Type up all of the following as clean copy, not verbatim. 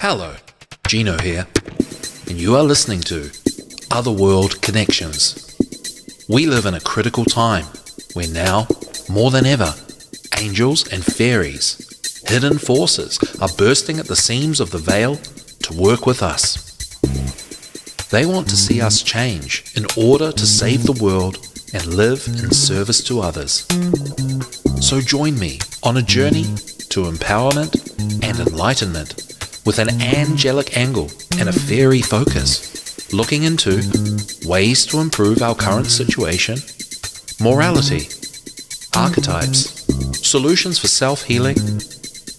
Hello, Gino here, and you are listening to Otherworld Connections. We live in a critical time where now, more than ever, angels and fairies, hidden forces, are bursting at the seams of the veil to work with us. They want to see us change in order to save the world and live in service to others. So join me on a journey to empowerment and enlightenment with an angelic angle and a fairy focus, looking into ways to improve our current situation, morality, archetypes, solutions for self-healing,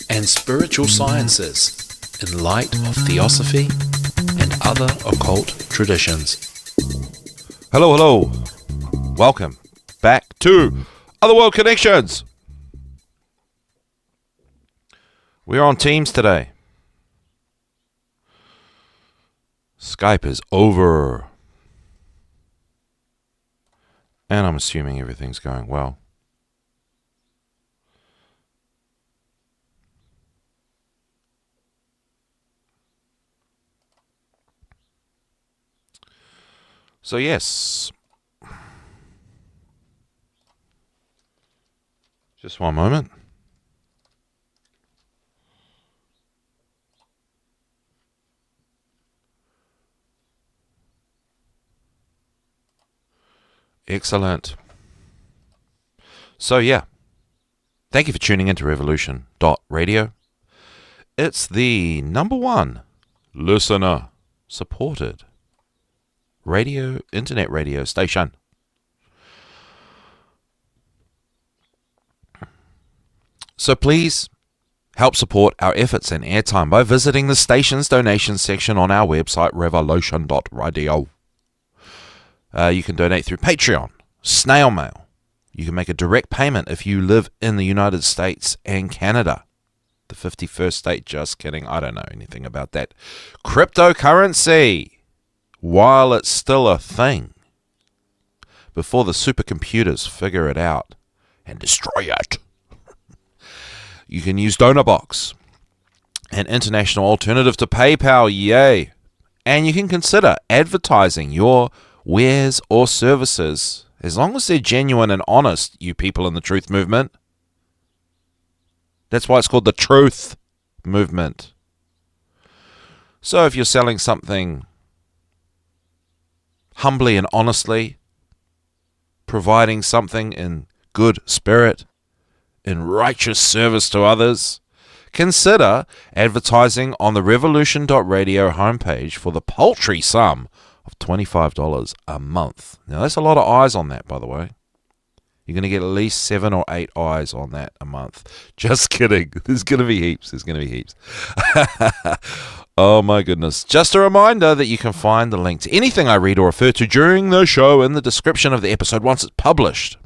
and spiritual sciences in light of theosophy and other occult traditions. Hello. Welcome back to Otherworld Connections. We're on Teams today. Skype is over. And I'm assuming everything's going well. So yes. Just one moment. Excellent. So yeah, thank you for tuning into Revolution.radio. It's the #1 listener supported internet radio station. So please help support our efforts and airtime by visiting the station's donation section on our website, revolution.radio. You can donate through Patreon, snail mail. You can make a direct payment if you live in the United States and Canada. The 51st state, just kidding. I don't know anything about that. Cryptocurrency, while it's still a thing, before the supercomputers figure it out and destroy it. You can use DonorBox, an international alternative to PayPal, yay. And you can consider advertising your wares or services, as long as they're genuine and honest, you people in the truth movement. That's why it's called the truth movement. So if you're selling something humbly and honestly, providing something in good spirit, in righteous service to others, consider advertising on the Revolution.radio homepage for the paltry sum of $25 a month. Now, that's a lot of eyes on that, by the way. You're going to get at least 7 or 8 eyes on that a month. Just kidding. There's going to be heaps. Oh, my goodness. Just a reminder that you can find the link to anything I read or refer to during the show in the description of the episode once it's published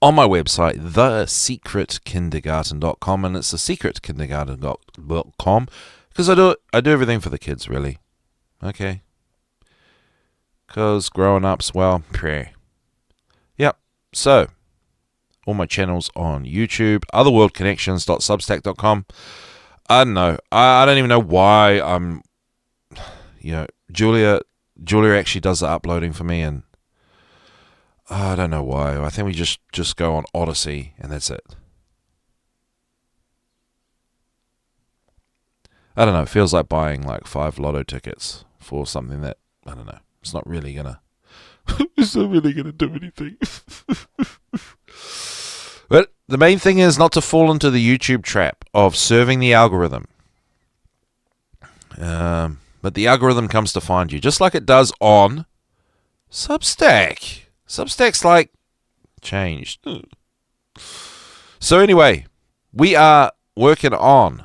on my website, thesecretkindergarten.com, and it's thesecretkindergarten.com because I do everything for the kids, really. Okay. Because growing up's, well, prayer. Yep. So, all my channels on YouTube, otherworldconnections.substack.com. I don't know. I don't even know why I'm, Julia actually does the uploading for me, and I don't know why. I think we just go on Odyssey, and that's it. I don't know. It feels like buying like 5 lotto tickets for something that, I don't know. It's not really gonna do anything. But the main thing is not to fall into the YouTube trap of serving the algorithm. But the algorithm comes to find you, just like it does on Substack. Substack's like changed. So anyway, we are working on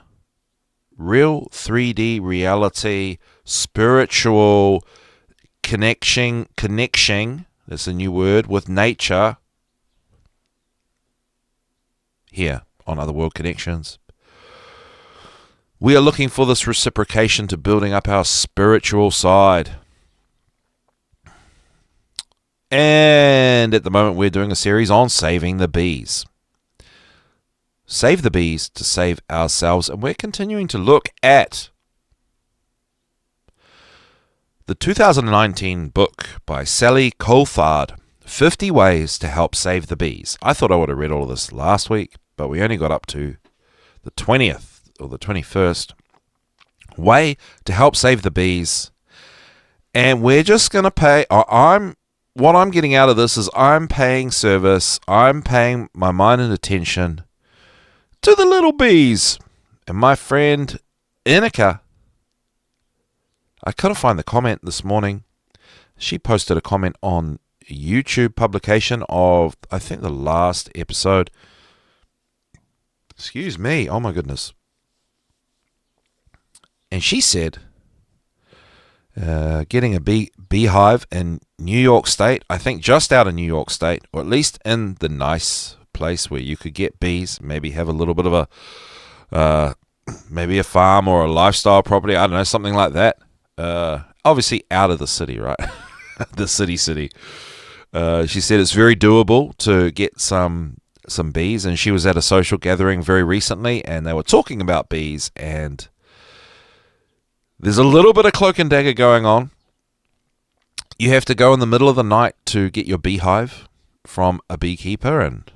real 3D reality, spiritual connection, that's a new word, with nature here on Otherworld Connections. We are looking for this reciprocation to building up our spiritual side. And at the moment we're doing a series on saving the bees. Save the bees to save ourselves, and we're continuing to look at The 2019 book by Sally Coulthard, 50 Ways to Help Save the Bees. I thought I would have read all of this last week, but we only got up to the 20th or the 21st. Way to help save the bees. And we're just going to pay... What I'm getting out of this is I'm paying service. I'm paying my mind and attention to the little bees. And my friend Inika, I couldn't find the comment this morning. She posted a comment on a YouTube publication of, I think, the last episode. Excuse me. Oh, my goodness. And she said, getting a beehive in New York State, I think just out of New York State, or at least in the nice place where you could get bees, maybe have a little bit of a, maybe a farm or a lifestyle property, I don't know, something like that. Obviously out of the city, right? The city. She said it's very doable to get some bees, and she was at a social gathering very recently, and they were talking about bees, and there's a little bit of cloak and dagger going on. You have to go in the middle of the night to get your beehive from a beekeeper, and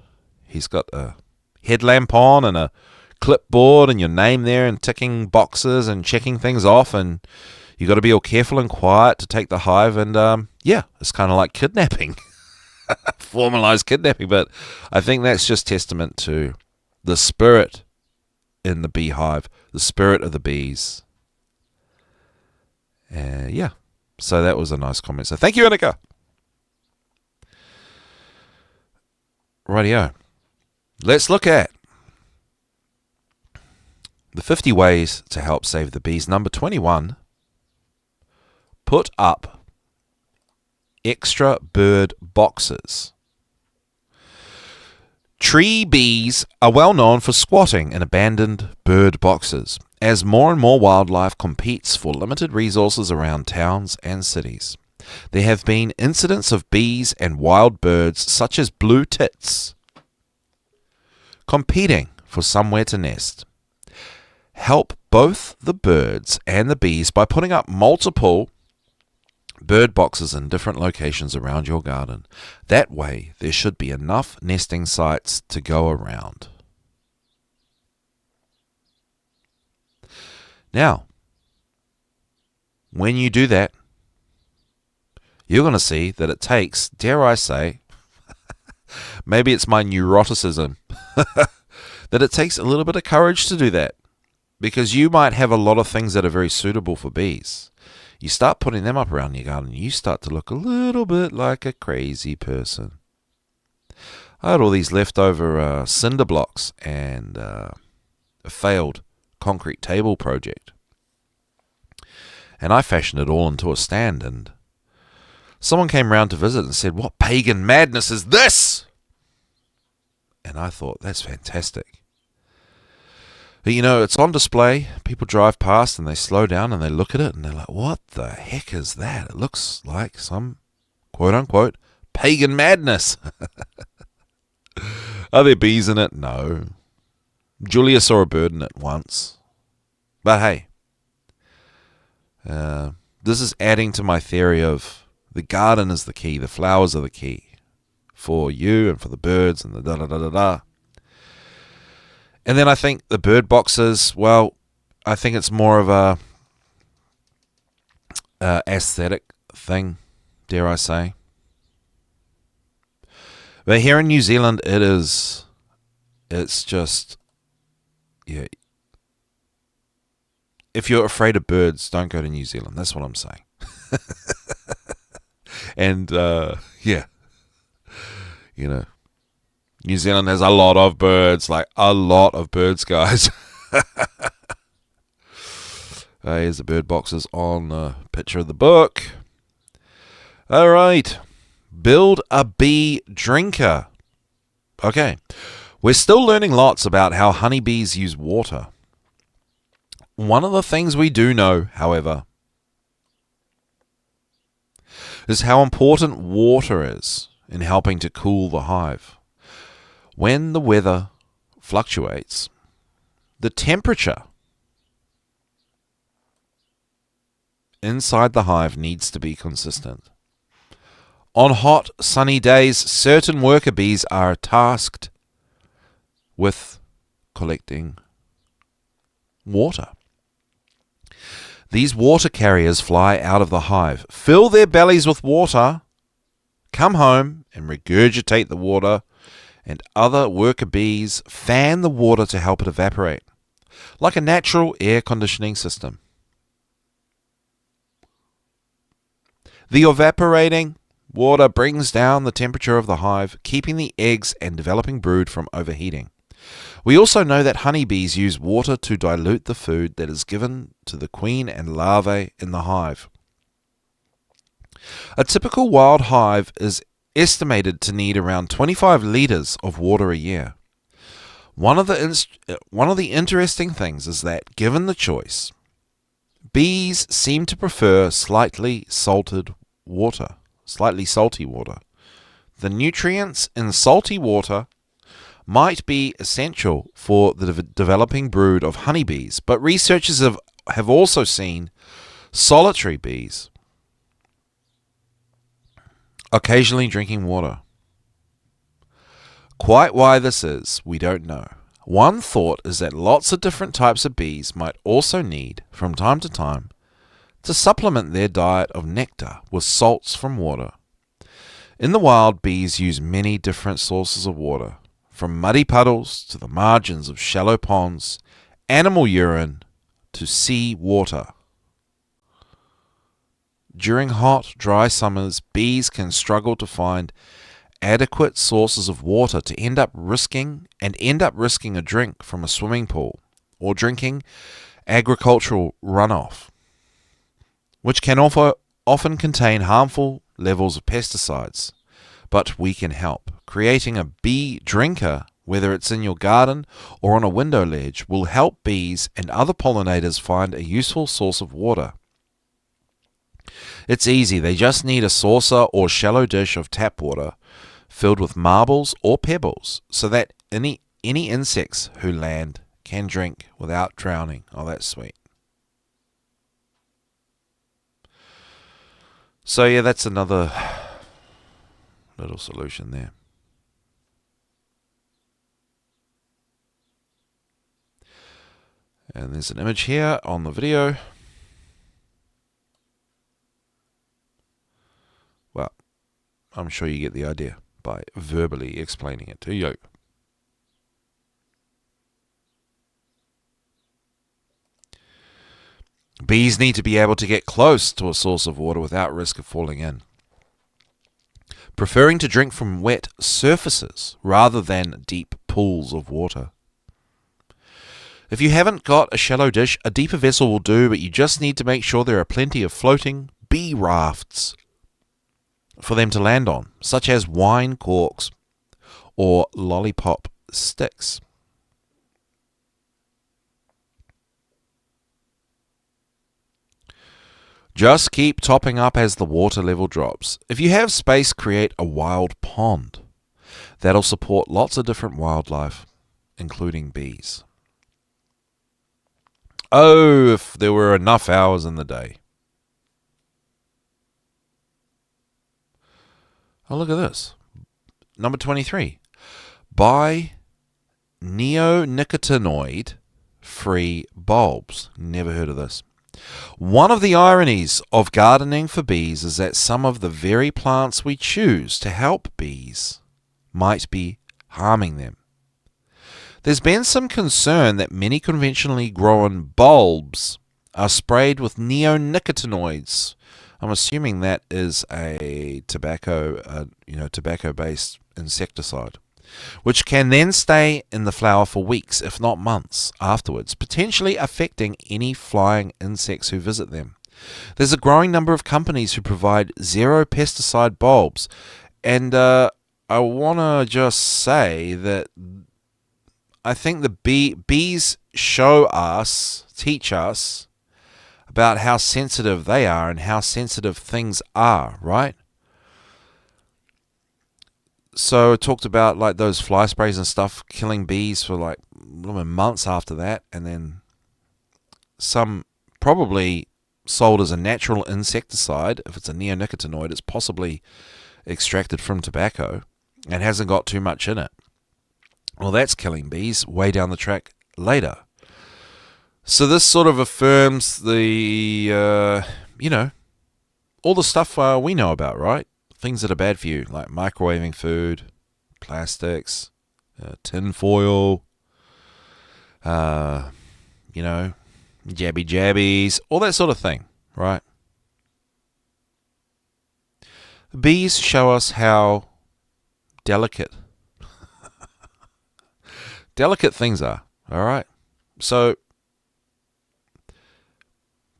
he's got a headlamp on and a clipboard and your name there and ticking boxes and checking things off, and you got to be all careful and quiet to take the hive, and it's kind of like kidnapping. Formalized kidnapping, but I think that's just testament to the spirit in the beehive, the spirit of the bees. So that was a nice comment. So thank you, Annika. Rightio. Let's look at the 50 ways to help save the bees. Number 21, put up extra bird boxes. Tree bees are well known for squatting in abandoned bird boxes, as more and more wildlife competes for limited resources around towns and cities. There have been incidents of bees and wild birds such as blue tits competing for somewhere to nest. Help both the birds and the bees by putting up multiple bird boxes in different locations around your garden. That way, there should be enough nesting sites to go around. Now, when you do that, you're going to see that it takes, dare I say, maybe it's my neuroticism, that it takes a little bit of courage to do that. Because you might have a lot of things that are very suitable for bees. You start putting them up around your garden, you start to look a little bit like a crazy person. I had all these leftover cinder blocks and a failed concrete table project. And I fashioned it all into a stand, and someone came round to visit and said, "What pagan madness is this?" And I thought, that's fantastic. But, it's on display. People drive past and they slow down and they look at it and they're like, what the heck is that? It looks like some quote-unquote pagan madness. Are there bees in it? No. Julia saw a bird in it once. But hey, this is adding to my theory of the garden is the key, the flowers are the key for you and for the birds and the da-da-da-da-da. And then I think the bird boxes, well, I think it's more of a aesthetic thing, dare I say. But here in New Zealand, it's just, yeah. If you're afraid of birds, don't go to New Zealand. That's what I'm saying. And, New Zealand has a lot of birds, guys. Here's the bird boxes on the picture of the book. All right. Build a bee drinker. Okay. We're still learning lots about how honeybees use water. One of the things we do know, however, is how important water is in helping to cool the hive. When the weather fluctuates, the temperature inside the hive needs to be consistent. On hot, sunny days, certain worker bees are tasked with collecting water. These water carriers fly out of the hive, fill their bellies with water, come home and regurgitate the water, and other worker bees fan the water to help it evaporate, like a natural air conditioning system. The evaporating water brings down the temperature of the hive, keeping the eggs and developing brood from overheating. We also know that honeybees use water to dilute the food that is given to the queen and larvae in the hive. A typical wild hive is estimated to need around 25 litres of water a year. One of the interesting things is that, given the choice, bees seem to prefer slightly salty water. The nutrients in salty water might be essential for the developing brood of honeybees, but researchers have also seen solitary bees occasionally drinking water. Quite why this is, we don't know. One thought is that lots of different types of bees might also need, from time to time, to supplement their diet of nectar with salts from water. In the wild, bees use many different sources of water, from muddy puddles to the margins of shallow ponds, animal urine to sea water. During hot, dry summers, bees can struggle to find adequate sources of water to end up risking a drink from a swimming pool or drinking agricultural runoff, which can often contain harmful levels of pesticides. But we can help. Creating a bee drinker, whether it's in your garden or on a window ledge, will help bees and other pollinators find a useful source of water. It's easy. They just need a saucer or shallow dish of tap water filled with marbles or pebbles so that any insects who land can drink without drowning. Oh, that's sweet. So yeah, that's another little solution there. And there's an image here on the video. Well, I'm sure you get the idea by verbally explaining it to you. Bees need to be able to get close to a source of water without risk of falling in, preferring to drink from wet surfaces rather than deep pools of water. If you haven't got a shallow dish, a deeper vessel will do, but you just need to make sure there are plenty of floating bee rafts for them to land on, such as wine corks or lollipop sticks. Just keep topping up as the water level drops. If you have space, create a wild pond. That'll support lots of different wildlife, including bees. Oh, if there were enough hours in the day. Oh, look at this. Number 23. Buy neonicotinoid-free bulbs. Never heard of this. One of the ironies of gardening for bees is that some of the very plants we choose to help bees might be harming them. There's been some concern that many conventionally grown bulbs are sprayed with neonicotinoids. I'm assuming that is a tobacco-based insecticide, which can then stay in the flower for weeks, if not months, afterwards, potentially affecting any flying insects who visit them. There's a growing number of companies who provide zero pesticide bulbs, and I want to just say that I think the bees teach us about how sensitive they are and how sensitive things are, right? So it talked about like those fly sprays and stuff killing bees for like months after that, and then some probably sold as a natural insecticide, if it's a neonicotinoid, it's possibly extracted from tobacco and hasn't got too much in it. Well, that's killing bees way down the track later. So this sort of affirms the, all the stuff we know about, right? Things that are bad for you, like microwaving food, plastics, tin foil, jabbies, all that sort of thing, right? Bees show us how delicate things are, all right? So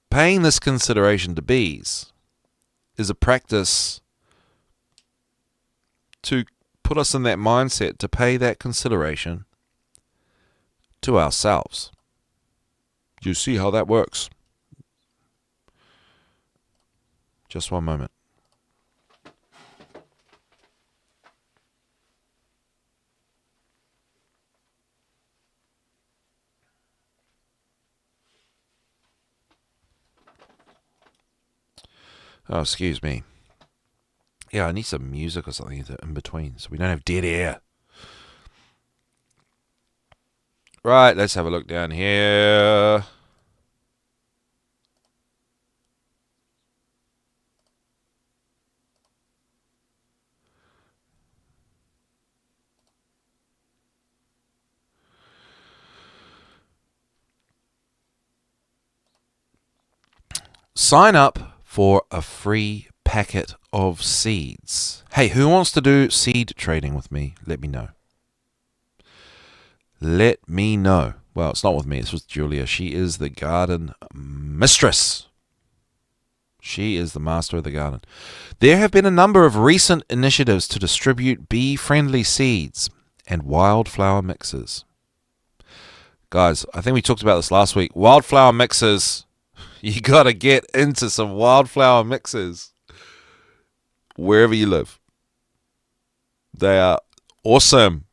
paying this consideration to bees is a practice to put us in that mindset to pay that consideration to ourselves. Do you see how that works? Just one moment. Oh, excuse me. Yeah, I need some music or something in between so we don't have dead air. Right, let's have a look down here. Sign up for a free packet of seeds. Hey, who wants to do seed trading with me? Let me know. Let me know. Well, it's not with me. It's with Julia. She is the garden mistress. She is the master of the garden. There have been a number of recent initiatives to distribute bee-friendly seeds and wildflower mixes. Guys, I think we talked about this last week. Wildflower mixes. You got to get into some wildflower mixes wherever you live. They are awesome.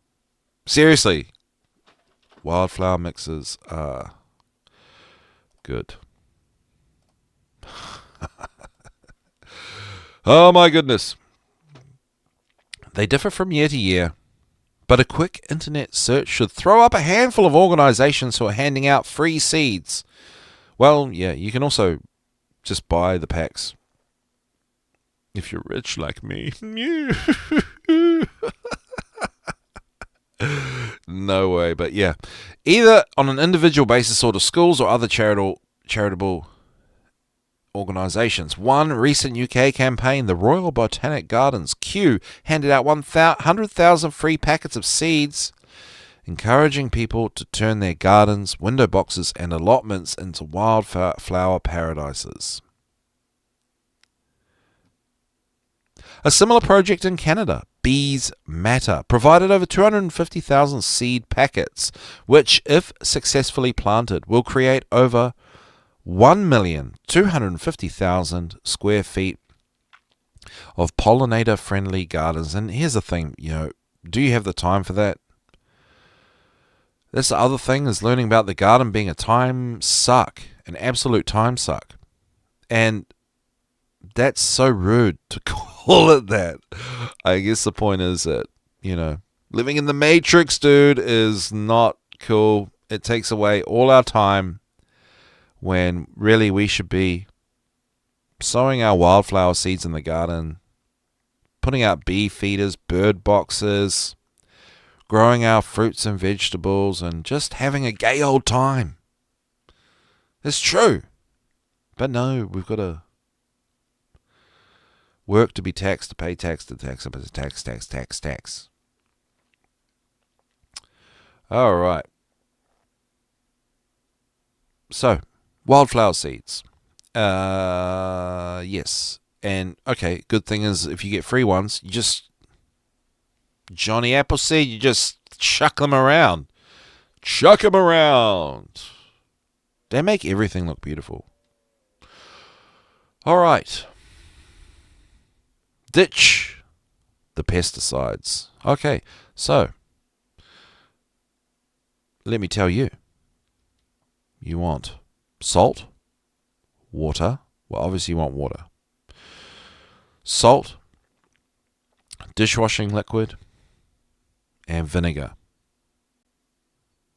Seriously. Wildflower mixes are good. Oh my goodness. They differ from year to year, but a quick internet search should throw up a handful of organizations who are handing out free seeds. Well, yeah, you can also just buy the packs if you're rich like me. No way, but yeah. Either on an individual basis or to schools or other charitable organisations. One recent UK campaign, the Royal Botanic Gardens, Kew, handed out 100,000 free packets of seeds, encouraging people to turn their gardens, window boxes and allotments into wildflower paradises. A similar project in Canada, Bees Matter, provided over 250,000 seed packets, which, if successfully planted, will create over 1,250,000 square feet of pollinator-friendly gardens. And here's the thing, do you have the time for that? That's the other thing, is learning about the garden being a time suck, an absolute time suck. And that's so rude to call it that. I guess the point is that, living in the Matrix, dude, is not cool. It takes away all our time when really we should be sowing our wildflower seeds in the garden, putting out bee feeders, bird boxes, growing our fruits and vegetables, and just having a gay old time. It's true. But no, we've got to work to be taxed, to pay tax, to tax, tax. All right. So, wildflower seeds. Yes. And, okay, good thing is if you get free ones, you just, Johnny Appleseed, you just chuck them around. Chuck them around. They make everything look beautiful. All right. Ditch the pesticides. Okay, so let me tell you. You want salt, water. Well, obviously you want water. Salt, dishwashing liquid, and vinegar.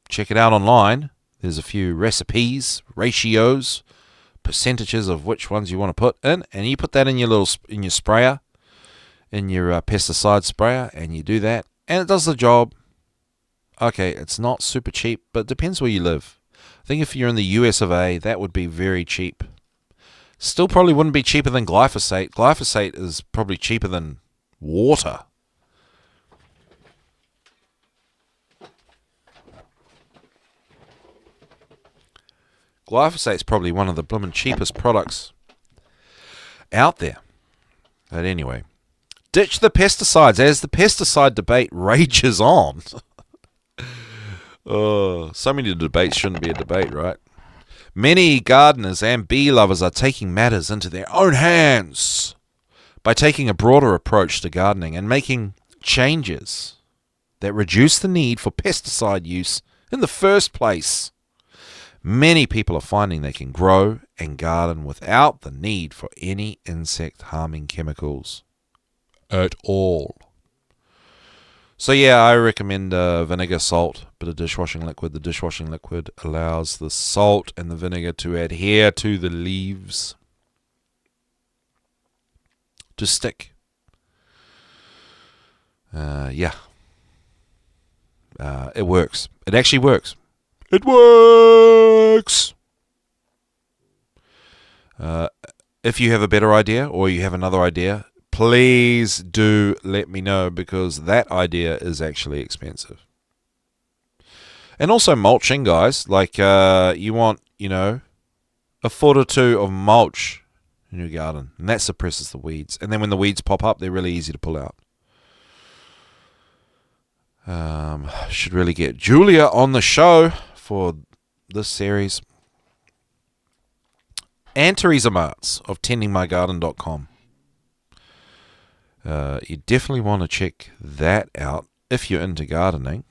Check it out online. There's a few recipes, ratios, percentages of which ones you want to put in, and you put that in your sprayer, in your pesticide sprayer, and you do that, and it does the job. Okay, it's not super cheap, but it depends where you live. I think if you're in the US of A, that would be very cheap. Still probably wouldn't be cheaper than glyphosate. Glyphosate is probably cheaper than water. Glyphosate's probably one of the blooming cheapest products out there. But anyway, ditch the pesticides as the pesticide debate rages on. So many debates shouldn't be a debate, right? Many gardeners and bee lovers are taking matters into their own hands by taking a broader approach to gardening and making changes that reduce the need for pesticide use in the first place. Many people are finding they can grow and garden without the need for any insect-harming chemicals at all. So yeah, I recommend vinegar, salt, bit of dishwashing liquid. The dishwashing liquid allows the salt and the vinegar to adhere to the leaves, to stick. It works. It actually works. It works! If you have a better idea or you have another idea, please do let me know, because that idea is actually expensive. And also mulching, guys. Like, you want, a foot or two of mulch in your garden, and that suppresses the weeds. And then when the weeds pop up, they're really easy to pull out. Should really get Julia on the show for this series. And Teresa Martz of tendingmygarden.com. You definitely want to check that out if you're into gardening,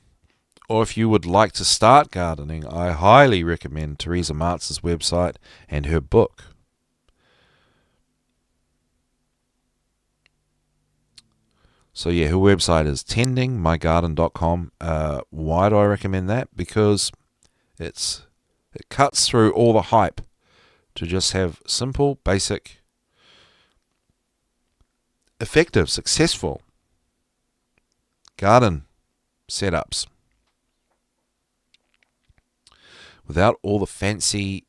or if you would like to start gardening. I highly recommend Teresa Martz's website and her book. So yeah, her website is tendingmygarden.com. Why do I recommend that? Because it cuts through all the hype to just have simple, basic, effective, successful garden setups without all the fancy,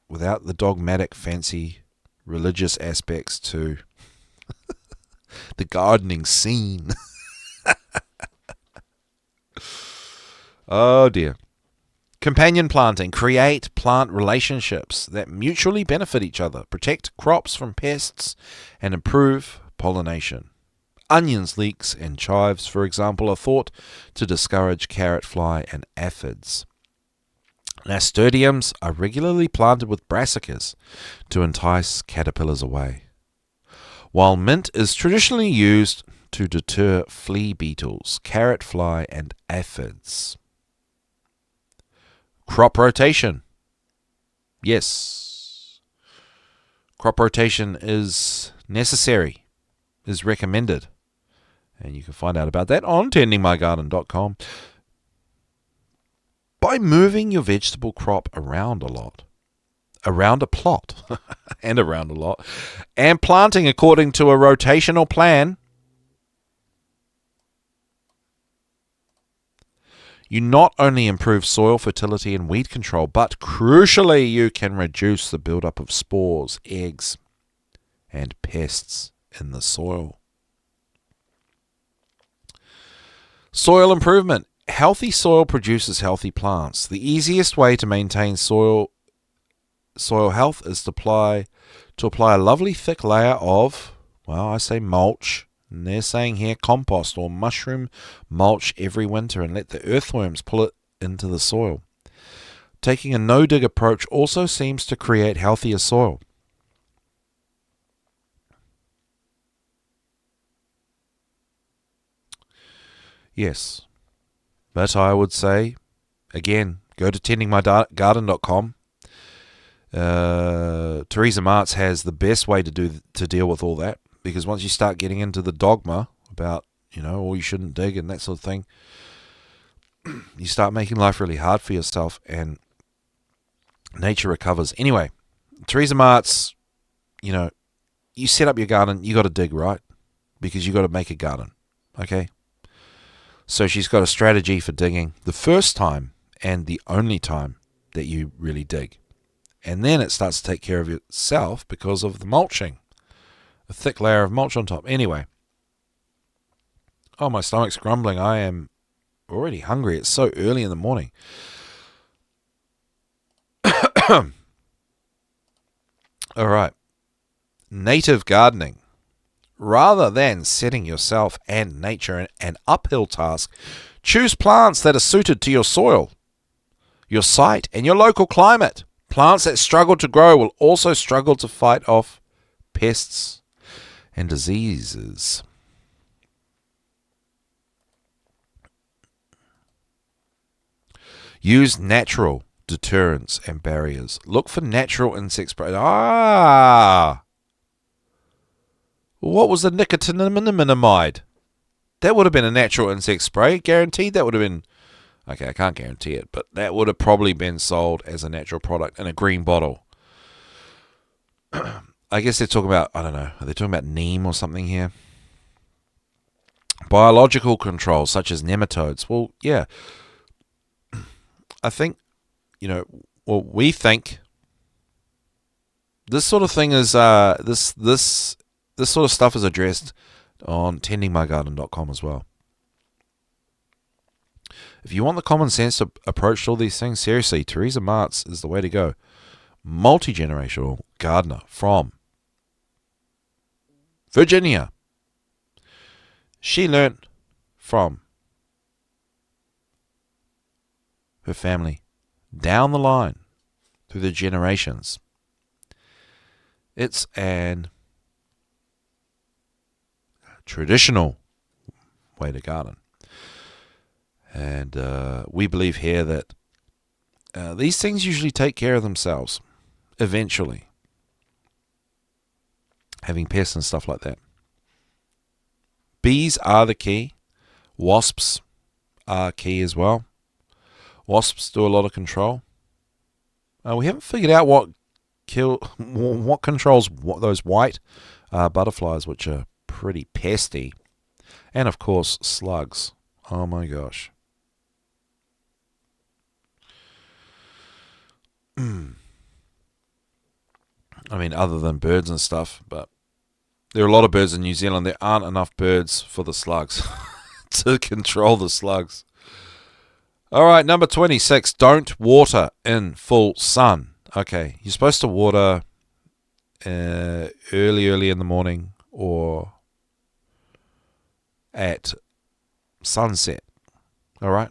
without the dogmatic, fancy religious aspects to the gardening scene. Oh dear. Companion planting. Create plant relationships that mutually benefit each other, protect crops from pests, and improve pollination. Onions, leeks, and chives, for example, are thought to discourage carrot fly and aphids. Nasturtiums are regularly planted with brassicas to entice caterpillars away, while mint is traditionally used to deter flea beetles, carrot fly, and aphids. Crop rotation. Yes. Crop rotation is necessary, is recommended. And you can find out about that on tendingmygarden.com. By moving your vegetable crop around a lot, around a plot, and around a lot, and planting according to a rotational plan, you not only improve soil fertility and weed control, but crucially, you can reduce the buildup of spores, eggs, and pests in the soil. Soil improvement. Healthy soil produces healthy plants. The easiest way to maintain soil health is to apply a lovely thick layer of, I say mulch, and they're saying here compost or mushroom mulch every winter, and let the earthworms pull it into the soil. Taking a no-dig approach also seems to create healthier soil. Yes, but I would say, again, go to tendingmygarden.com. Teresa Martz has the best way to deal with all that, because once you start getting into the dogma about, you shouldn't dig and that sort of thing, you start making life really hard for yourself, and nature recovers. Anyway, Teresa Martz, you set up your garden, you got to dig, right? Because you got to make a garden, okay? So she's got a strategy for digging the first time and the only time that you really dig. And then it starts to take care of itself because of the mulching. A thick layer of mulch on top. Anyway. Oh, my stomach's grumbling. I am already hungry. It's so early in the morning. All right. Native gardening. Rather than setting yourself and nature an uphill task, choose plants that are suited to your soil, your site, and your local climate. Plants that struggle to grow will also struggle to fight off pests and diseases. Use natural deterrents and barriers. Look for natural insect spray. What was the nicotinamide? That would have been a natural insect spray. Guaranteed that would have been... Okay, I can't guarantee it, but that would have probably been sold as a natural product in a green bottle. I guess they're talking about, I don't know, are they talking about neem or something here? Biological controls, such as nematodes. Well, yeah. I think, we think this sort of thing is, this sort of stuff is addressed on tendingmygarden.com as well. If you want the common sense approach to all these things, seriously, Teresa Martz is the way to go. Multi-generational gardener from Virginia. She learnt from her family down the line through the generations. It's an traditional way to garden. And we believe here that these things usually take care of themselves eventually. Having pests and stuff like that. Bees are the key. Wasps are key as well. Wasps do a lot of control. We haven't figured out what controls those white butterflies, which are pretty pesty. And of course, slugs. Oh my gosh. I mean, other than birds and stuff, but there are a lot of birds in New Zealand. There aren't enough birds for the slugs to control the slugs. All right, number 26. Don't water in full sun. Okay, you're supposed to water early in the morning or at sunset. All right?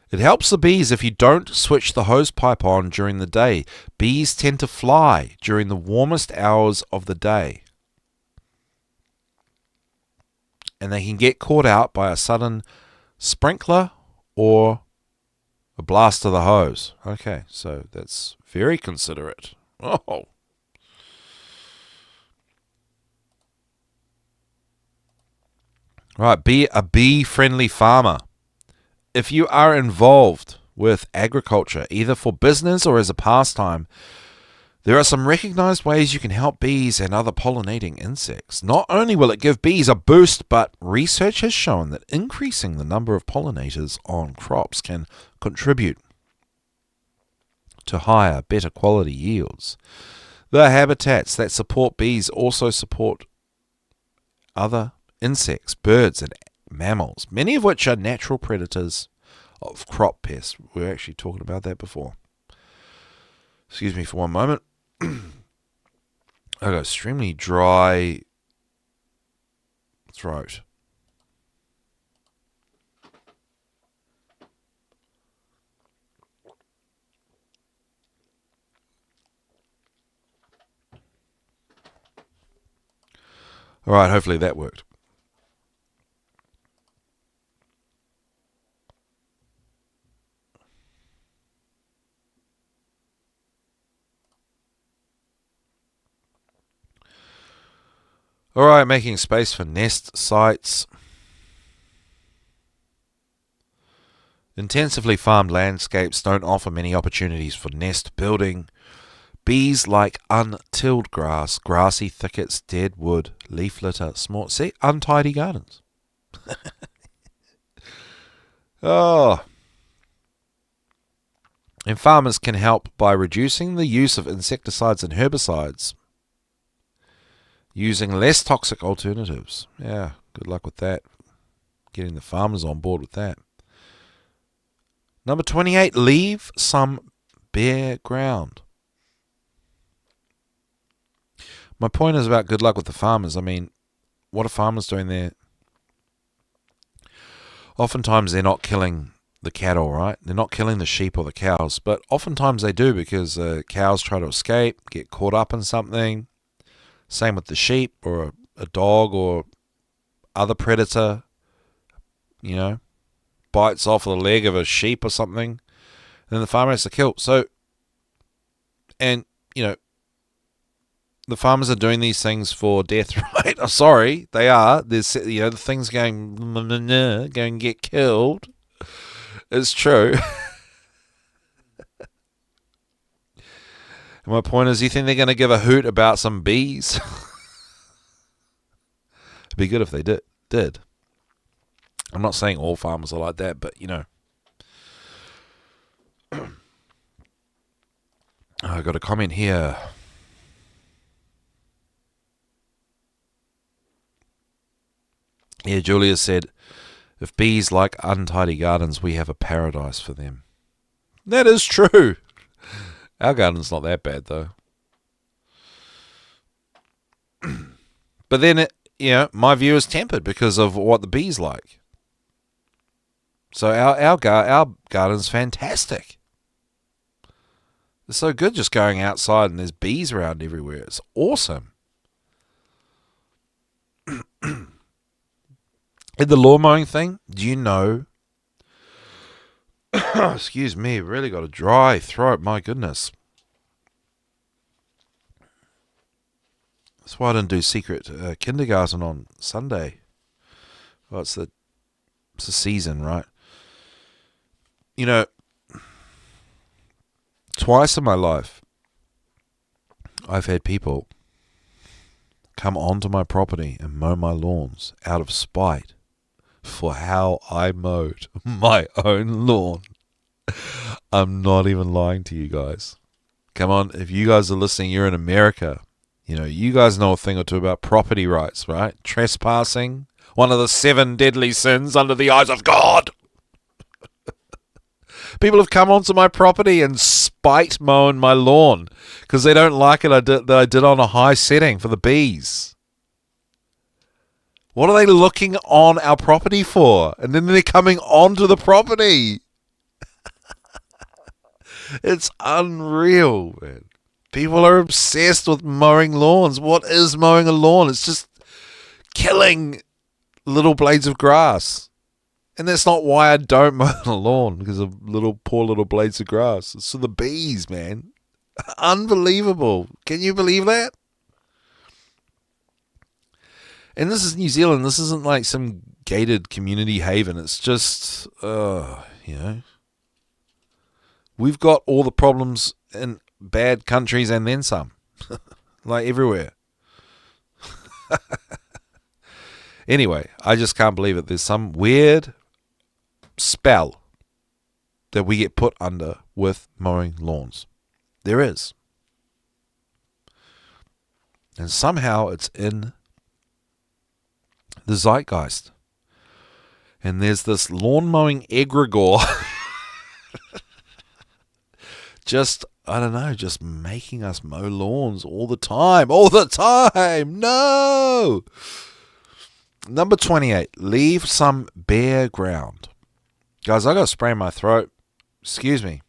It helps the bees if you don't switch the hose pipe on during the day. Bees tend to fly during the warmest hours of the day. And they can get caught out by a sudden sprinkler or a blast of the hose. Okay, so that's very considerate. Oh. Right, be a bee-friendly farmer. If you are involved with agriculture, either for business or as a pastime, there are some recognized ways you can help bees and other pollinating insects. Not only will it give bees a boost, but research has shown that increasing the number of pollinators on crops can contribute to higher, better quality yields. The habitats that support bees also support other insects, birds, and mammals, many of which are natural predators of crop pests. We were actually talking about that before. Excuse me for one moment. I got extremely dry throat. All right, hopefully that worked. Alright, making space for nest sites. Intensively farmed landscapes don't offer many opportunities for nest building. Bees like untilled grass, grassy thickets, dead wood, leaf litter, small... See? Untidy gardens. Oh. And farmers can help by reducing the use of insecticides and herbicides. Using less toxic alternatives. Yeah, good luck with that. Getting the farmers on board with that. Number 28, leave some bare ground. My point is about good luck with the farmers. I mean, what are farmers doing there? Oftentimes they're not killing the cattle, right? They're not killing the sheep or the cows, but oftentimes they do because cows try to escape, get caught up in something. Same with the sheep or a dog or other predator, bites off the leg of a sheep or something. And then the farmer has to kill. So, and, the farmers are doing these things for death, right? I'm sorry, they are. There's, the things going to get killed. It's true. And my point is, you think they're going to give a hoot about some bees? It'd be good if they did. I'm not saying all farmers are like that, but, I got a comment here. Yeah, Julia said, if bees like untidy gardens, we have a paradise for them. That is true. Our garden's not that bad, though. But then, my view is tempered because of what the bees like. So our garden's fantastic. It's so good just going outside and there's bees around everywhere. It's awesome. In the lawn mowing thing, do you know... Excuse me, really got a dry throat, my goodness. That's why I didn't do secret kindergarten on Sunday. Well, it's the season, right? Twice in my life, I've had people come onto my property and mow my lawns out of spite for how I mowed my own lawn. I'm not even lying to you guys. Come on, if you guys are listening, you're in America. You guys know a thing or two about property rights, right? Trespassing, one of the 7 deadly sins under the eyes of God. People have come onto my property and spite mowing my lawn because they don't like it that I did on a high setting for the bees. What are they looking on our property for? And then they're coming onto the property. It's unreal, man. People are obsessed with mowing lawns. What is mowing a lawn? It's just killing little blades of grass. And that's not why I don't mow the lawn, because of poor little blades of grass. It's for the bees, man. Unbelievable. Can you believe that? And this is New Zealand. This isn't like some gated community haven. It's just, we've got all the problems in bad countries and then some. Like everywhere. Anyway, I just can't believe it. There's some weird spell that we get put under with mowing lawns. There is. And somehow it's in the zeitgeist. And there's this lawn mowing egregore just making us mow lawns all the time. All the time. No! Number 28, leave some bare ground. Guys, I got to spray in my throat. Excuse me.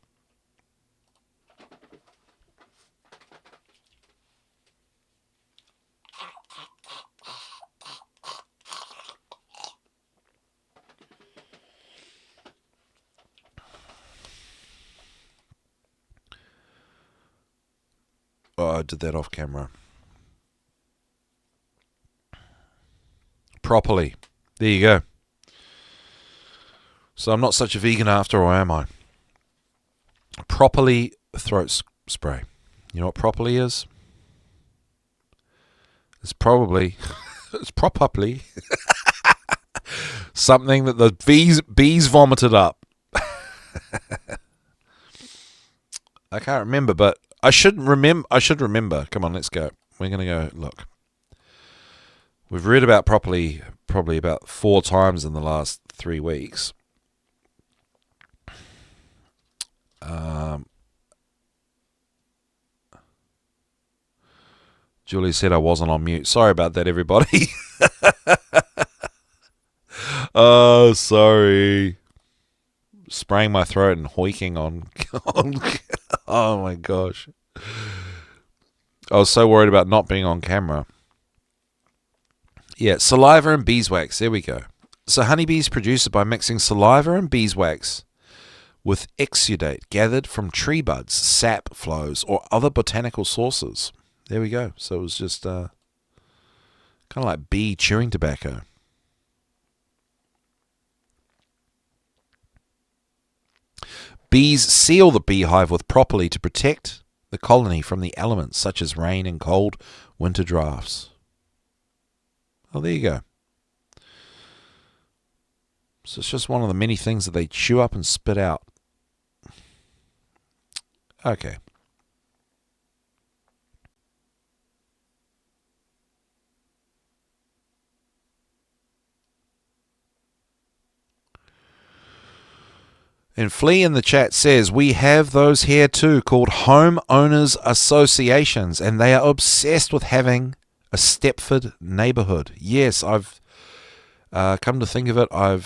Oh, I did that off camera. properly. There you go. So I'm not such a vegan after all, am I? Properly throat spray. You know what properly is? It's probably something that the bees vomited up. I can't remember, but I should remember. Come on, let's go. We're going to go look. We've read about properly probably about 4 times in the last 3 weeks. Julie said I wasn't on mute. Sorry about that, everybody. Oh, sorry. Spraying my throat and hoiking on. Oh my gosh. I was so worried about not being on camera. Yeah, saliva and beeswax. There we go. So honeybees produce it by mixing saliva and beeswax with exudate gathered from tree buds, sap flows, or other botanical sources. There we go. So it was just kind of like bee chewing tobacco. Bees seal the beehive with propolis to protect the colony from the elements such as rain and cold winter drafts. Oh, there you go. So it's just one of the many things that they chew up and spit out. Okay. And Flea in the chat says, we have those here too called homeowners associations, and they are obsessed with having a Stepford neighborhood. Yes, I've come to think of it, I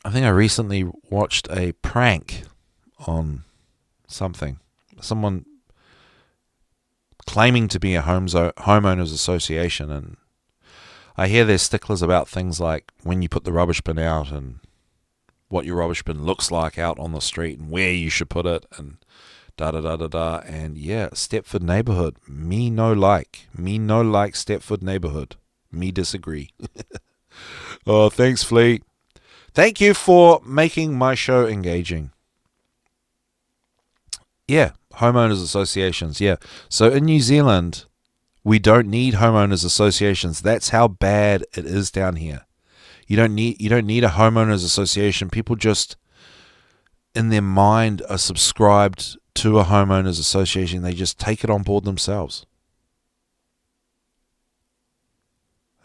think I recently watched a prank on something. Someone claiming to be a homeowners association, and I hear their sticklers about things like when you put the rubbish bin out and what your rubbish bin looks like out on the street and where you should put it and da-da-da-da-da. And yeah, Stepford neighborhood. Me no like Stepford neighborhood. Me disagree. Oh, thanks, Flea. Thank you for making my show engaging. Yeah, homeowners associations, yeah. So in New Zealand, we don't need homeowners associations. That's how bad it is down here. You don't need a homeowners association. People just, in their mind, are subscribed to a homeowners association. They just take it on board themselves.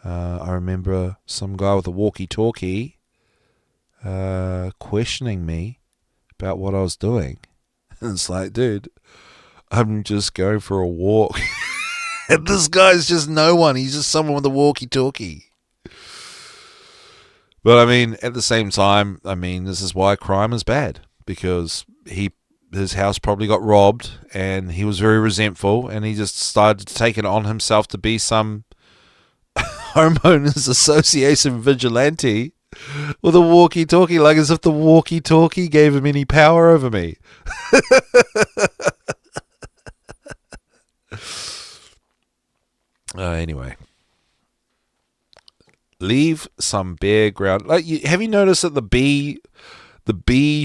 I remember some guy with a walkie-talkie questioning me about what I was doing. And it's like, dude, I'm just going for a walk. And this guy's just no one. He's just someone with a walkie-talkie. But I mean, at the same time, I mean, this is why crime is bad, because his house probably got robbed and he was very resentful and he just started to take it on himself to be some homeowners association vigilante with a walkie-talkie, like as if the walkie-talkie gave him any power over me. Anyway. Leave some bare ground. Like, have you noticed that the bee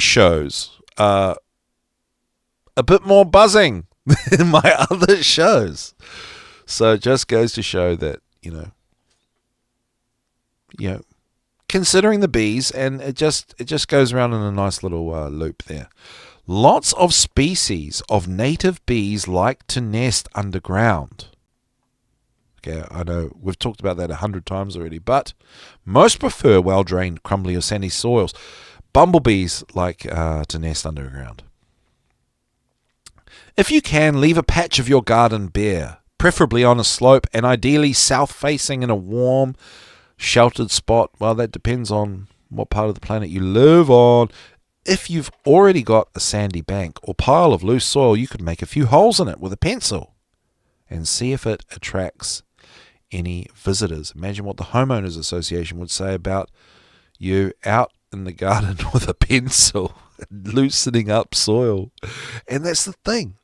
shows are a bit more buzzing than my other shows? So it just goes to show that, you know, considering the bees, and it just goes around in a nice little loop there. Lots of species of native bees like to nest underground. Okay, I know we've talked about that 100 times already, but most prefer well-drained, crumbly or sandy soils. Bumblebees like to nest underground. If you can, leave a patch of your garden bare, preferably on a slope and ideally south-facing in a warm, sheltered spot. Well, that depends on what part of the planet you live on. If you've already got a sandy bank or pile of loose soil, you could make a few holes in it with a pencil and see if it attracts any visitors. Imagine what the homeowners association would say about you out in the garden with a pencil, loosening up soil. And that's the thing.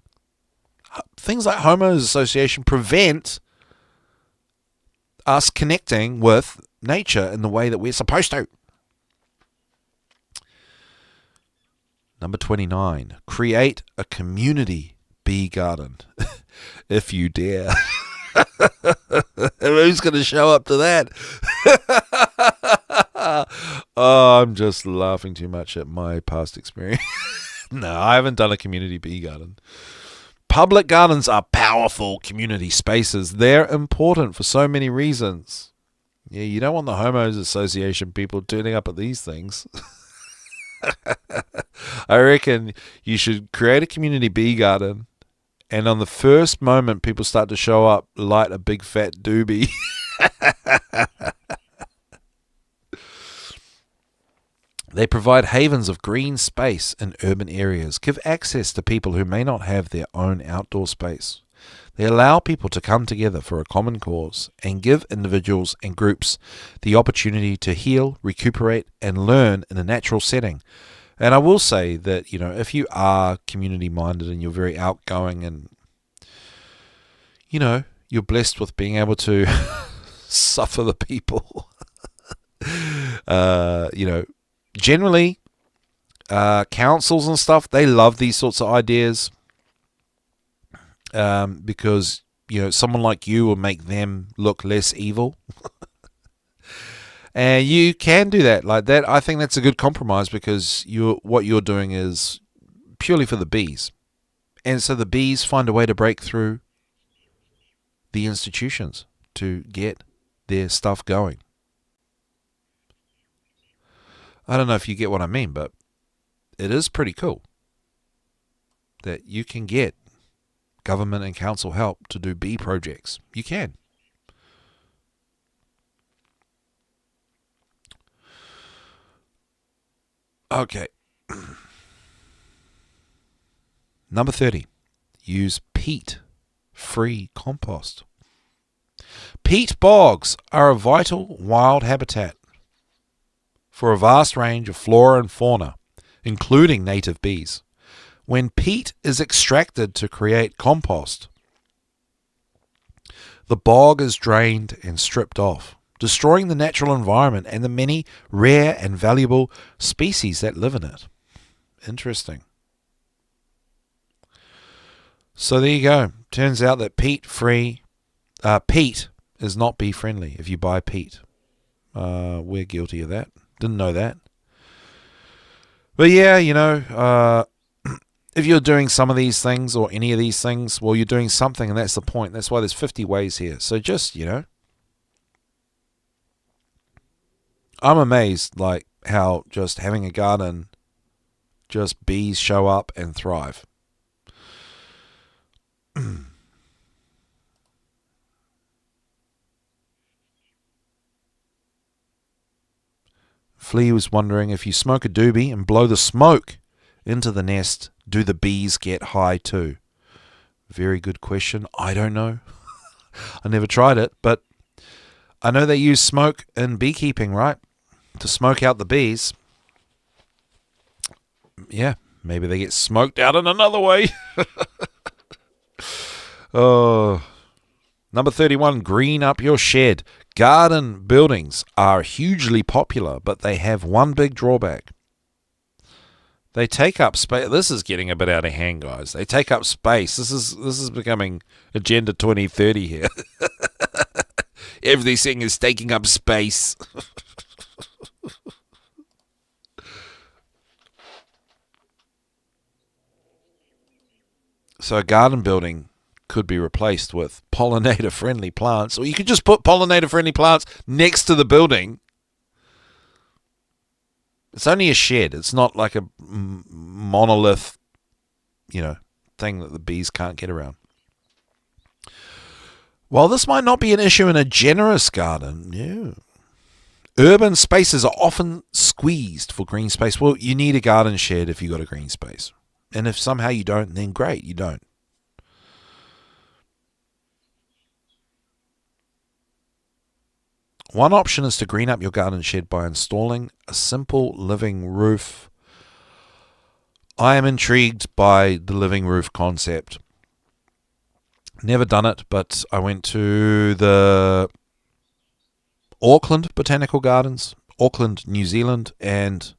Things like homeowners association prevent us connecting with nature in the way that we're supposed to. Number 29, create a community bee garden, if you dare. Who's going to show up to that? Oh, I'm just laughing too much at my past experience. No, I haven't done a community bee garden. Public gardens are powerful community spaces. They're important for so many reasons. Yeah, you don't want the Homeowners Association people turning up at these things. I reckon you should create a community bee garden, and on the first moment people start to show up, light a big fat doobie. They provide havens of green space in urban areas, give access to people who may not have their own outdoor space. They allow people to come together for a common cause and give individuals and groups the opportunity to heal, recuperate, and learn in a natural setting. And I will say that, if you are community-minded and you're very outgoing and, you're blessed with being able to suffer the people, generally, councils and stuff, they love these sorts of ideas because, someone like you will make them look less evil. And you can do that like that. I think that's a good compromise because what you're doing is purely for the bees. And so the bees find a way to break through the institutions to get their stuff going. I don't know if you get what I mean, but it is pretty cool that you can get government and council help to do bee projects. You can. Okay. Number 30. Use peat-free compost. Peat bogs are a vital wild habitat for a vast range of flora and fauna, including native bees. When peat is extracted to create compost, the bog is drained and stripped off, destroying the natural environment and the many rare and valuable species that live in it. Interesting. So there you go. Turns out that peat is not bee friendly if you buy peat. We're guilty of that. Didn't know that. But yeah, if you're doing some of these things or any of these things, well, you're doing something, and that's the point. That's why there's 50 ways here. So just, I'm amazed, like, how just having a garden, just bees show up and thrive. Flea was wondering, if you smoke a doobie and blow the smoke into the nest, do the bees get high too? Very good question. I don't know. I never tried it, but I know they use smoke in beekeeping, right? To smoke out the bees. Yeah, maybe they get smoked out in another way. Oh, number 31, green up your shed. Garden buildings are hugely popular, but they have one big drawback. They take up space. This is getting a bit out of hand, guys. They take up space. This is becoming Agenda 2030 here. Everything is taking up space. So a garden building could be replaced with pollinator-friendly plants, or you could just put pollinator-friendly plants next to the building. It's only a shed. It's not like a monolith, thing that the bees can't get around. While this might not be an issue in a generous garden, urban spaces are often squeezed for green space. Well, you need a garden shed if you've got a green space. And if somehow you don't, then great, you don't. One option is to green up your garden shed by installing a simple living roof. I am intrigued by the living roof concept. Never done it, but I went to the Auckland Botanical Gardens, Auckland, New Zealand, and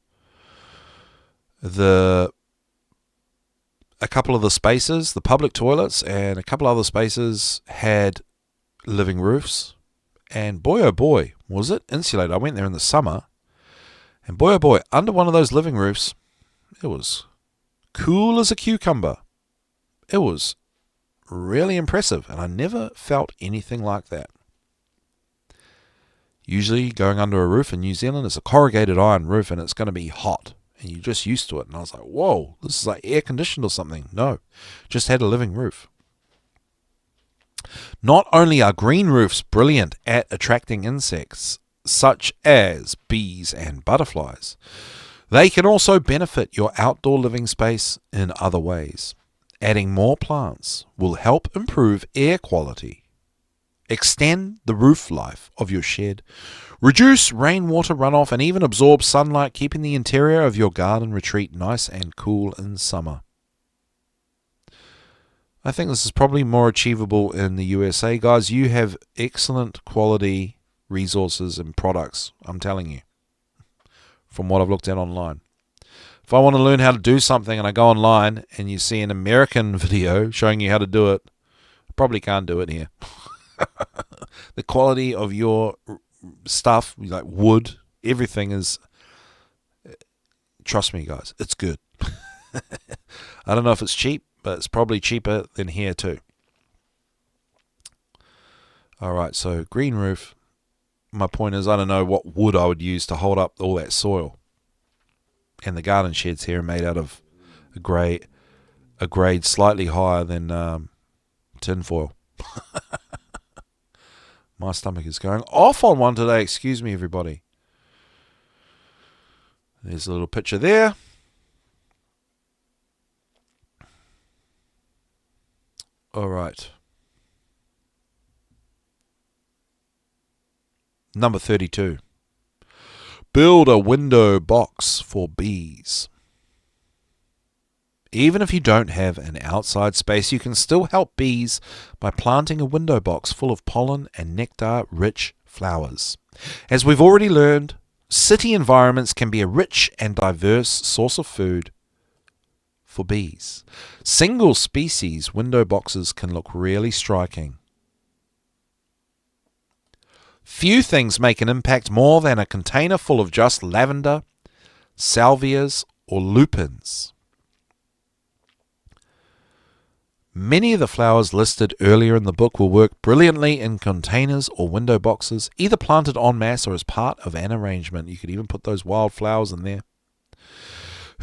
a couple of the spaces, the public toilets and a couple other spaces had living roofs. And boy, oh boy, was it insulated. I went there in the summer, and boy, oh boy, under one of those living roofs, it was cool as a cucumber. It was really impressive, and I never felt anything like that. Usually going under a roof in New Zealand, it's a corrugated iron roof, and it's going to be hot, and you're just used to it. And I was like, whoa, this is like air conditioned or something. No, just had a living roof. Not only are green roofs brilliant at attracting insects, such as bees and butterflies, they can also benefit your outdoor living space in other ways. Adding more plants will help improve air quality, extend the roof life of your shed, reduce rainwater runoff, and even absorb sunlight, keeping the interior of your garden retreat nice and cool in summer. I think this is probably more achievable in the USA. Guys, you have excellent quality resources and products, I'm telling you, from what I've looked at online. If I want to learn how to do something and I go online and you see an American video showing you how to do it, I probably can't do it here. The quality of your stuff, like wood, everything is, trust me guys, it's good. I don't know if it's cheap, but it's probably cheaper than here too. Alright, so green roof. My point is, I don't know what wood I would use to hold up all that soil. And the garden sheds here are made out of a grade slightly higher than tin foil. My stomach is going off on one today. Excuse me, everybody. There's a little picture there. All right. Number 32. Build a window box for bees. Even if you don't have an outside space, you can still help bees by planting a window box full of pollen and nectar-rich flowers. As we've already learned, city environments can be a rich and diverse source of food for bees. Single species window boxes can look really striking. Few things make an impact more than a container full of just lavender, salvias, or lupins. Many of the flowers listed earlier in the book will work brilliantly in containers or window boxes, either planted en masse or as part of an arrangement. You could even put those wild flowers in there.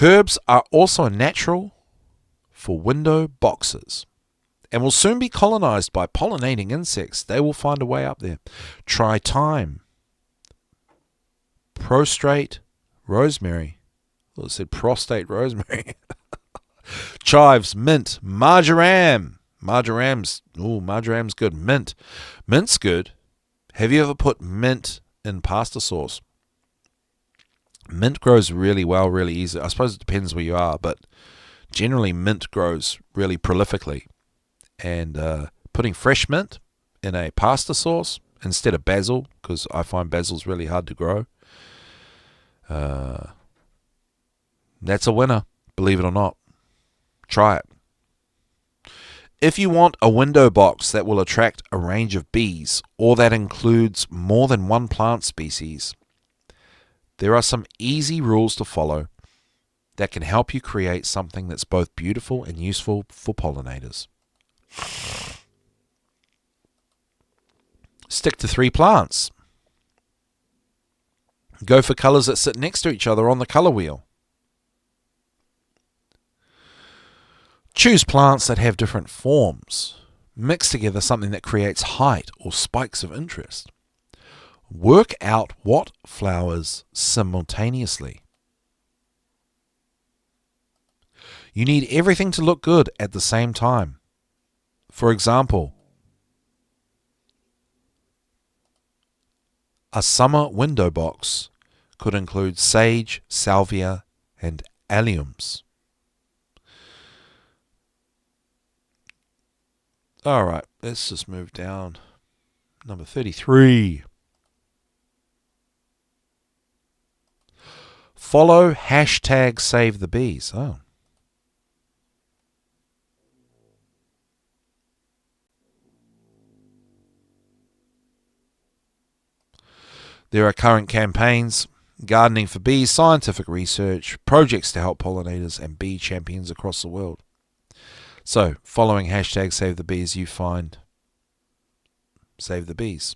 Herbs are also natural for window boxes and will soon be colonized by pollinating insects. They will find a way up there. Try thyme, prostrate rosemary. Well, it said prostate rosemary. Chives, mint, marjoram. Marjoram's good. Mint's good. Have you ever put mint in pasta sauce? Mint grows really well, really easy. I suppose it depends where you are, but generally mint grows really prolifically. And putting fresh mint in a pasta sauce instead of basil, because I find basil's really hard to grow, that's a winner, believe it or not. Try it. If you want a window box that will attract a range of bees, or that includes more than one plant species, there are some easy rules to follow that can help you create something that's both beautiful and useful for pollinators. Stick to 3 plants. Go for colors that sit next to each other on the color wheel. Choose plants that have different forms. Mix together something that creates height or spikes of interest. Work out what flowers simultaneously. You need everything to look good at the same time. For example, a summer window box could include sage, salvia, and alliums. All right, let's just move down. Number 33. Follow hashtag Save the Bees. Oh. There are current campaigns, gardening for bees, scientific research, projects to help pollinators, and bee champions across the world. So, following hashtag Save the Bees, you find Save the Bees.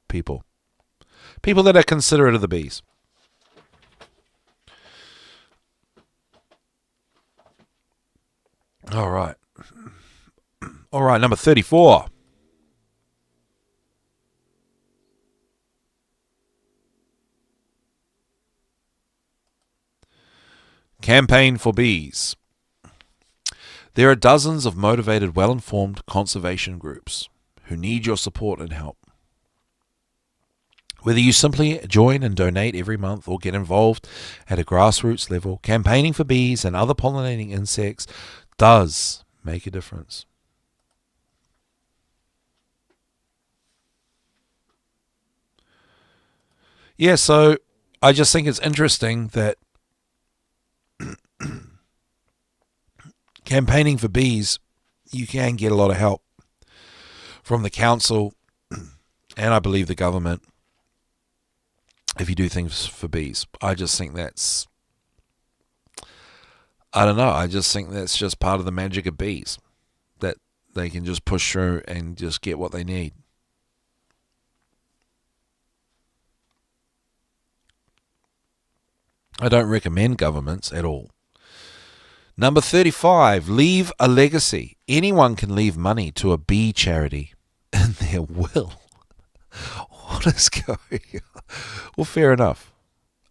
People that are considerate of the bees. All right, number 34. Campaign for bees. There are dozens of motivated, well-informed conservation groups who need your support and help. Whether you simply join and donate every month or get involved at a grassroots level, campaigning for bees and other pollinating insects does make a difference. Yeah, so I just think it's interesting that campaigning for bees, you can get a lot of help from the council and I believe the government if you do things for bees. I just think that's, I don't know, I just think that's just part of the magic of bees, that they can just push through and just get what they need. I don't recommend governments at all. Number 35, leave a legacy. Anyone can leave money to a bee charity in their will. What is going on? Well, fair enough.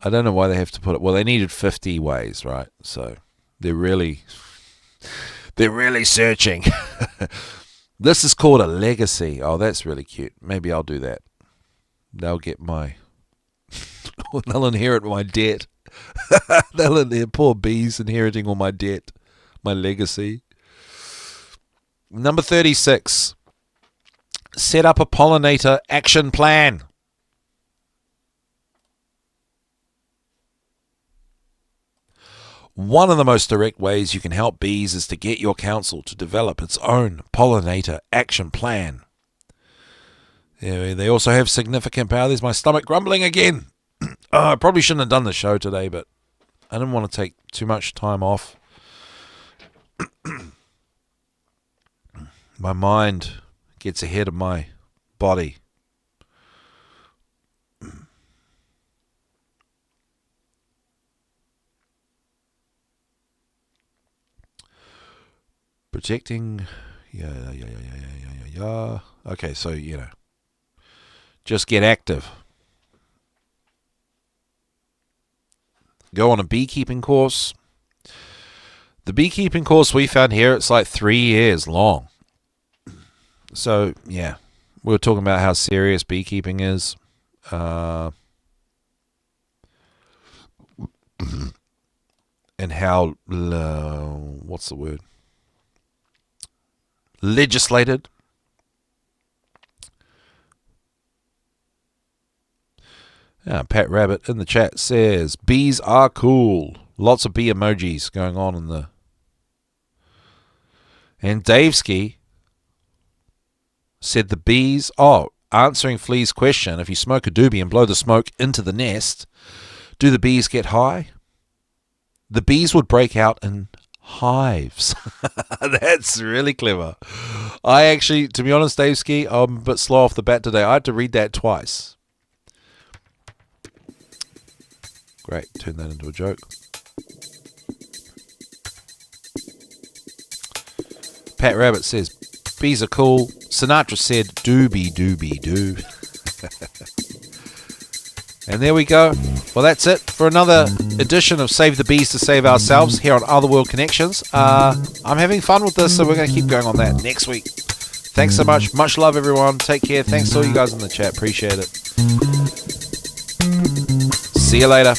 I don't know why they have to put it. Well, they needed 50 ways, right? So they're really searching. This is called a legacy. Oh, that's really cute. Maybe I'll do that. They'll get my... they'll inherit my debt. Poor bees inheriting all my debt, my legacy. Number 36. Set up a pollinator action plan. One of the most direct ways you can help bees is to get your council to develop its own pollinator action plan. They also have significant power. There's my stomach grumbling again. I probably shouldn't have done the show today, but I didn't want to take too much time off. My mind gets ahead of my body. Protecting, yeah. Okay, so, just get active. Go on a beekeeping course. The beekeeping course we found here, it's like 3 years long. So, yeah, we were talking about how serious beekeeping is. And how, what's the word? Legislated. Pat Rabbit in the chat says, bees are cool. Lots of bee emojis going on in the... And Daveski said the bees... Oh, answering Flea's question, if you smoke a doobie and blow the smoke into the nest, do the bees get high? The bees would break out in hives. That's really clever. I actually, to be honest, Daveski, I'm a bit slow off the bat today. I had to read that twice. Great, turn that into a joke. Pat Rabbit says, bees are cool. Sinatra said, doobie doobie doo. And there we go. Well, that's it for another edition of Save the Bees to Save Ourselves here on Otherworld Connections. I'm having fun with this, so we're going to keep going on that next week. Thanks so much. Much love, everyone. Take care. Thanks to all you guys in the chat. Appreciate it. See you later.